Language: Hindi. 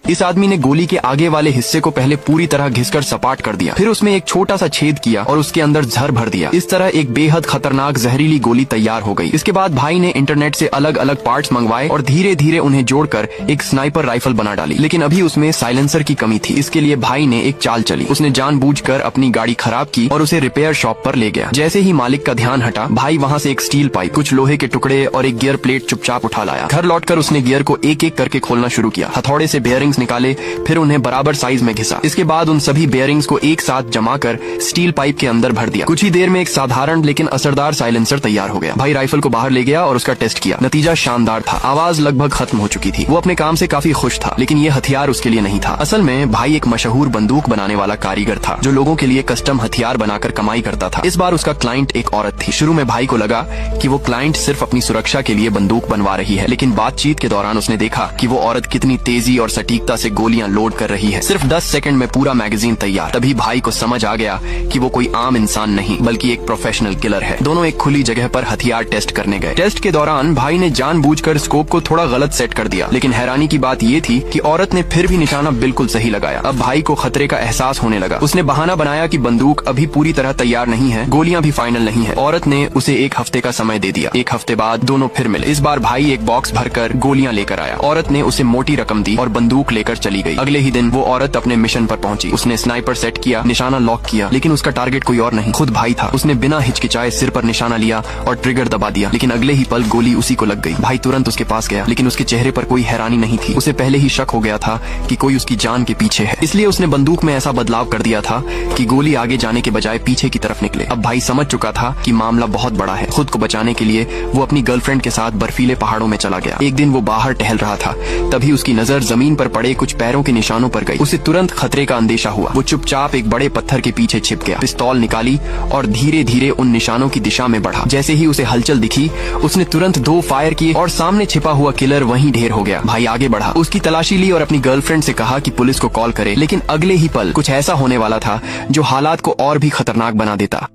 इस आदमी ने गोली के आगे वाले हिस्से को पहले पूरी तरह घिसकर सपाट कर दिया, फिर उसमें एक छोटा सा छेद किया और उसके अंदर जहर भर दिया। इस तरह एक बेहद खतरनाक जहरीली गोली तैयार हो गई। इसके बाद भाई ने इंटरनेट से अलग अलग पार्ट्स मंगवाए और धीरे धीरे उन्हें जोड़कर एक स्नाइपर राइफल बना डाली। लेकिन अभी उसमें साइलेंसर की कमी थी। इसके लिए भाई ने एक चाल चली। उसने जानबूझकर अपनी गाड़ी खराब की और उसे रिपेयर शॉप पर ले गया। जैसे ही मालिक का ध्यान हटा, भाई वहाँ से एक स्टील पाइप, कुछ लोहे के टुकड़े और एक गियर प्लेट चुपचाप उठा लाया। घर लौटकर उसने गियर को एक एक करके खोलना शुरू किया। हथौड़े से बेयरिंग्स निकाले, फिर उन्हें बराबर साइज में घिसा। इसके बाद उन सभी बेयरिंग्स को एक साथ जमाकर स्टील पाइप के अंदर भर दिया। कुछ ही देर में एक साधारण लेकिन असरदार साइलेंसर तैयार हो गया। भाई राइफल को बाहर ले गया और उसका टेस्ट किया। नतीजा शानदार था। आवाज लगभग खत्म हो चुकी थी। वो अपने काम से काफी खुश था, लेकिन ये हथियार उसके लिए नहीं था। असल में भाई एक मशहूर बंदूक बनाने वाला कारीगर था जो लोगों के लिए कस्टम हथियार बनाकर कमाई करता था। इस बार उसका क्लाइंट एक औरत थी। शुरू में भाई को लगा कि वो क्लाइंट सिर्फ अपनी सुरक्षा के लिए बंदूक बनवा रही है, लेकिन बातचीत के दौरान उसने देखा कि वो औरत कितनी तेजी और सटीकता से गोलियां लोड कर रही है। सिर्फ 10 सेकंड में पूरा मैगजीन तैयार। तभी भाई को समझ आ गया कि वो कोई आम इंसान नहीं बल्कि एक प्रोफेशनल किलर है। दोनों एक खुली जगह पर हथियार टेस्ट करने गए। टेस्ट के दौरान भाई ने जानबूझकर स्कोप को थोड़ा गलत सेट कर दिया, लेकिन हैरानी की बात ये थी कि औरत ने फिर भी निशाना बिल्कुल सही लगाया। अब भाई को खतरे का एहसास होने लगा। उसने बहाना बनाया कि बंदूक अभी पूरी तरह तैयार नहीं है, गोलियां भी फाइनल नहीं है। औरत ने उसे 1 हफ्ते का समय दे दिया। 1 हफ्ते बाद दोनों फिर मिले। इस बार भाई एक बॉक्स भरकर गोलियां लेकर आया। औरत ने उसे मोटी रकम दी और बंदूक लेकर चली गई। अगले ही दिन वो औरत अपने मिशन पर पहुंची। उसने स्नाइपर सेट किया, निशाना लॉक किया, लेकिन उसका टारगेट कोई और नहीं, खुद भाई था। उसने बिना हिचकिचाए सिर पर निशाना लिया और ट्रिगर दबा दिया, लेकिन अगले ही पल गोली उसी को लग गई। भाई तुरंत उसके पास गया, लेकिन उसके चेहरे पर कोई हैरानी नहीं थी। उसे पहले ही शक हो गया था कि कोई उसकी जान के पीछे है, इसलिए उसने बंदूक में ऐसा बदलाव कर दिया था कि गोली आगे जाने के बजाय पीछे की तरफ निकले। अब भाई समझ चुका था कि मामला बहुत बड़ा है। खुद को बचाने के लिए वो अपनी गर्लफ्रेंड के साथ बर्फीले पहाड़ों में चला गया। एक दिन वो बाहर टहल रहा था, तभी उसकी नजर जमीन पर पड़े कुछ पैरों के निशानों पर गई। उसे तुरंत खतरे का अंदेशा हुआ। वो चुपचाप एक बड़े पत्थर के पीछे छिप गया, पिस्तौल निकाली और धीरे धीरे उन निशानों की दिशा में बढ़ा। जैसे ही उसे हलचल दिखी, उसने तुरंत 2 फायर किए और सामने छिपा हुआ किलर वहीं ढेर हो गया। भाई आगे बढ़ा, उसकी तलाशी ली और अपनी गर्लफ्रेंड से कहा कि पुलिस को कॉल करे, लेकिन अगले ही पल कुछ ऐसा होने वाला था जो हालात को और भी खतरनाक बना देता।